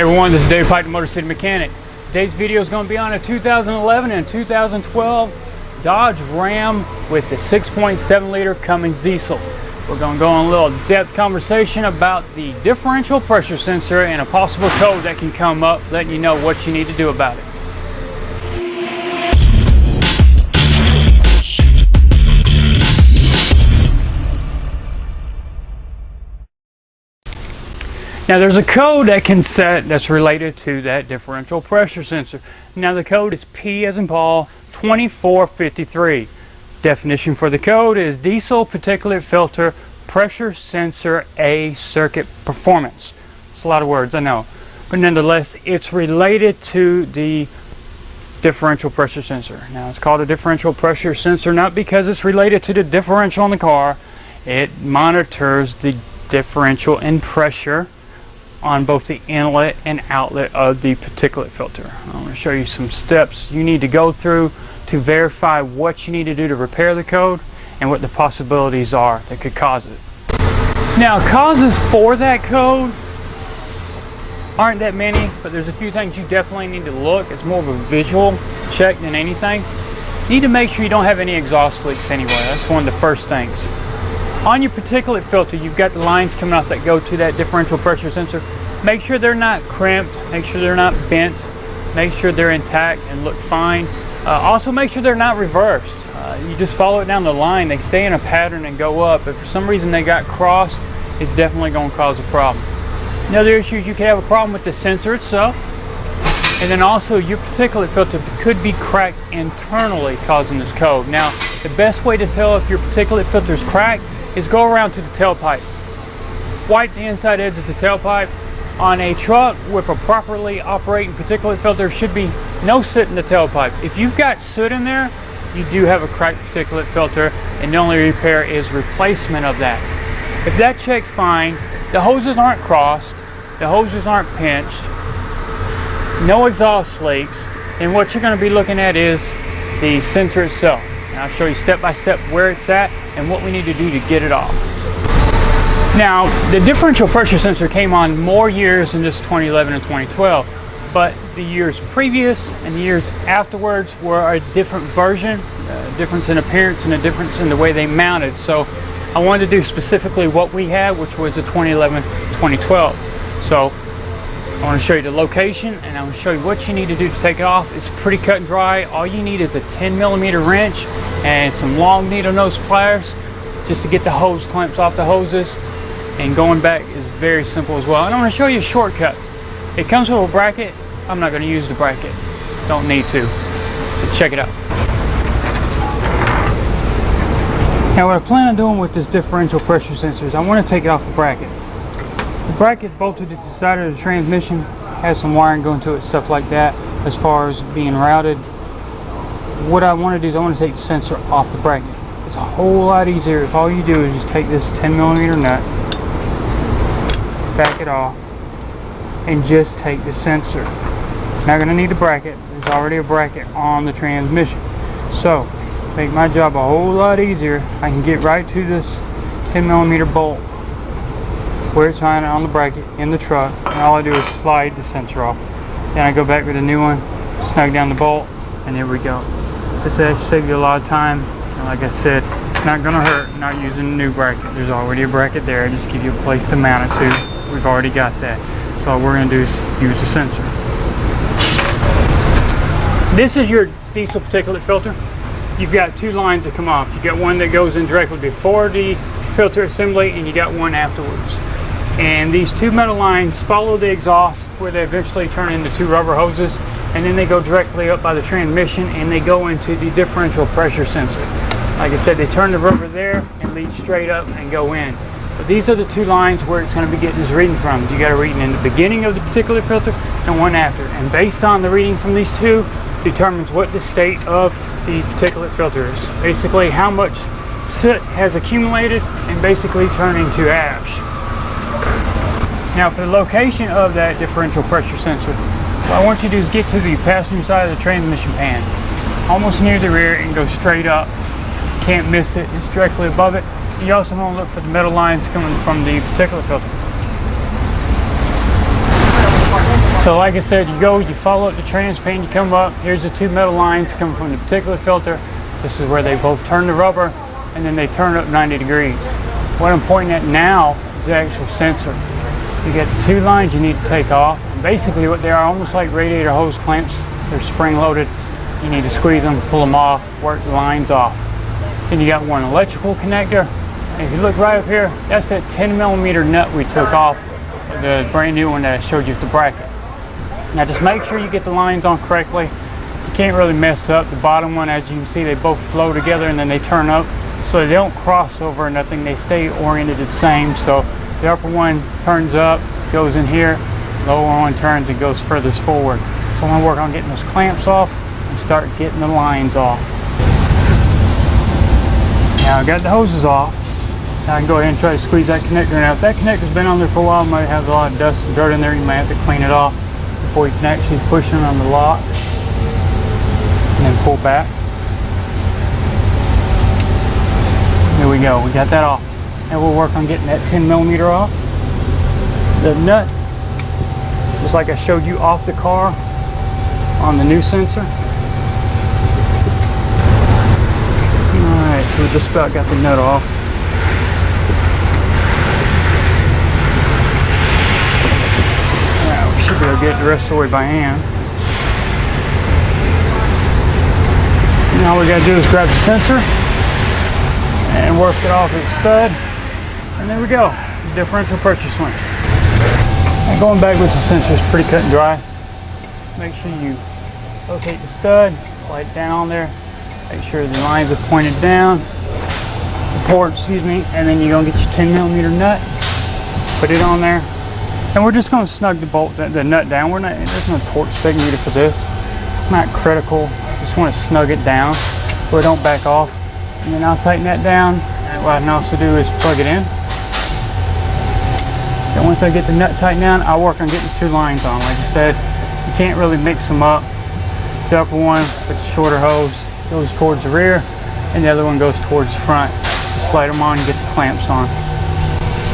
Hey everyone, this is Dave Pike, the Motorcity Mechanic. Today's video is going to be on a 2011 and 2012 Dodge Ram with the 6.7 liter Cummins diesel. We're going to go on a little depth conversation about the differential pressure sensor and a possible code that can come up letting you know what you need to do about it. Now there's a code that can set that's related to that differential pressure sensor. Now the code is P as in Paul 2453. Definition for the code is diesel particulate filter pressure sensor A circuit performance. It's a lot of words, I know, but nonetheless it's related to the differential pressure sensor. Now it's called a differential pressure sensor not because it's related to the differential in the car. It monitors the differential in pressure on both the inlet and outlet of the particulate filter. I'm going to show you some steps you need to go through to verify what you need to do to repair the code and what the possibilities are that could cause it. Now causes for that code aren't that many, but there's a few things you definitely need to look. It's more of a visual check than anything. You need to make sure you don't have any exhaust leaks anywhere. That's one of the first things. On your particulate filter, you've got the lines coming off that go to that differential pressure sensor. Make sure they're not crimped, make sure they're not bent, make sure they're intact and look fine. Also make sure they're not reversed. You just follow it down the line, they stay in a pattern and go up. If for some reason they got crossed, it's definitely going to cause a problem. Another issue is you could have a problem with the sensor itself, and then also your particulate filter could be cracked internally causing this code. Now the best way to tell if your particulate filter is cracked is go around to the tailpipe. Wipe the inside edge of the tailpipe. On a truck with a properly operating particulate filter, should be no soot in the tailpipe. If you've got soot in there, you do have a cracked particulate filter, and the only repair is replacement of that. If that check's fine, the hoses aren't crossed, the hoses aren't pinched, no exhaust leaks, and what you're going to be looking at is the sensor itself. And I'll show you step by step where it's at and what we need to do to get it off. Now, the differential pressure sensor came on more years than just 2011 and 2012, but the years previous and the years afterwards were a different version, a difference in appearance and a difference in the way they mounted. So I wanted to do specifically what we had, which was the 2011-2012. So I want to show you the location and I'm going to show you what you need to do to take it off. It's pretty cut and dry. All you need is a 10mm wrench and some long needle nose pliers just to get the hose clamps off the hoses. And going back is very simple as well. And I'm going to show you a shortcut. It comes with a bracket. I'm not going to use the bracket. Don't need to. So check it out. Now what I plan on doing with this differential pressure sensor is I want to take it off the bracket. The bracket bolted to the side of the transmission has some wiring going to it, stuff like that, as far as being routed. What I want to do is I want to take the sensor off the bracket. It's a whole lot easier if all you do is just take this 10mm nut, back it off, and just take the sensor. Not going to need a bracket. There's already a bracket on the transmission. So, make my job a whole lot easier. I can get right to this 10mm bolt where it's on the bracket in the truck, and all I do is slide the sensor off. Then I go back with a new one, snug down the bolt, and there we go. This will save you a lot of time, and like I said, it's not going to hurt not using a new bracket. There's already a bracket there. I just give you a place to mount it to. We've already got that. So all we're going to do is use the sensor. This is your diesel particulate filter. You've got two lines that come off. You've got one that goes in directly before the filter assembly, and you got one afterwards. And these two metal lines follow the exhaust where they eventually turn into two rubber hoses, and then they go directly up by the transmission and they go into the differential pressure sensor. Like I said, they turn the rubber there and lead straight up and go in. But these are the two lines where it's going to be getting this reading from. You got a reading in the beginning of the particulate filter and one after. And based on the reading from these two determines what the state of the particulate filter is. Basically how much soot has accumulated and basically turned into ash. Now for the location of that differential pressure sensor, what I want you to do is get to the passenger side of the transmission pan, almost near the rear, and go straight up. Can't miss it, it's directly above it. You also want to look for the metal lines coming from the particulate filter. So like I said, you follow up the trans pan, you come up, here's the two metal lines coming from the particulate filter. This is where they both turn the rubber, and then they turn up 90 degrees. What I'm pointing at now is the actual sensor. You get the two lines you need to take off. And basically what they are, almost like radiator hose clamps. They're spring loaded. You need to squeeze them, pull them off, work the lines off. Then you got one electrical connector. And if you look right up here, that's that 10mm nut we took off, the brand new one that I showed you with the bracket. Now just make sure you get the lines on correctly. You can't really mess up. The bottom one, as you can see, they both flow together and then they turn up. So they don't cross over or nothing. They stay oriented the same. So the upper one turns up, goes in here. The lower one turns and goes furthest forward. So I'm going to work on getting those clamps off and start getting the lines off. Now I got the hoses off. Now I can go ahead and try to squeeze that connector. Now if that connector's been on there for a while, it might have a lot of dust and dirt in there. You might have to clean it off before you can actually push it on the lock. And then pull back. There we go, we got that off. Now we'll work on getting that 10mm off. The nut, just like I showed you off the car on the new sensor. Alright, so we just about got the nut off. Now we should be able to get it the rest of the way by hand. Now all we gotta do is grab the sensor and work it off its stud, and there we go, the differential pressure swing. And going back with the sensor is pretty cut and dry. Make sure you locate the stud, slide it down on there, make sure the lines are pointed down, the port, excuse me, and then you're gonna get your 10mm nut, put it on there, and we're just gonna snug the bolt, the nut down. There's no torque spec needed for this. It's not critical. Just want to snug it down so it don't back off. And then I'll tighten that down. And what I can also do is plug it in. And once I get the nut tightened down, I'll work on getting the two lines on. Like I said, you can't really mix them up. The upper one with the shorter hose goes towards the rear, and the other one goes towards the front. Just slide them on and get the clamps on.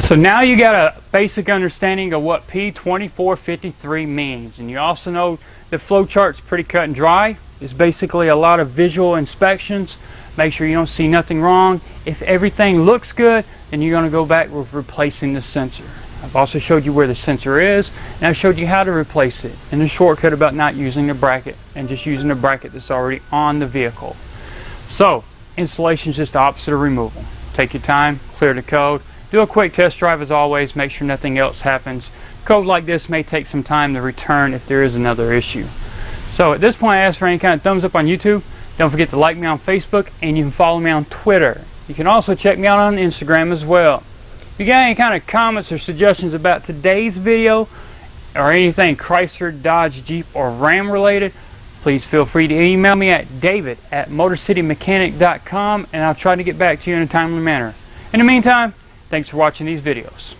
So now you got a basic understanding of what P2435 means. And you also know the flow chart's pretty cut and dry. It's basically a lot of visual inspections. Make sure you don't see nothing wrong. If everything looks good, then you're going to go back with replacing the sensor. I've also showed you where the sensor is, and I've showed you how to replace it, and the shortcut about not using the bracket and just using the bracket that's already on the vehicle. So installation is just the opposite of removal. Take your time, clear the code, do a quick test drive as always, make sure nothing else happens. Code like this may take some time to return if there is another issue. So at this point, I ask for any kind of thumbs up on YouTube. Don't forget to like me on Facebook, and you can follow me on Twitter. You can also check me out on Instagram as well. If you got any kind of comments or suggestions about today's video, or anything Chrysler, Dodge, Jeep, or Ram related, please feel free to email me at david@motorcitymechanic.com, and I'll try to get back to you in a timely manner. In the meantime, thanks for watching these videos.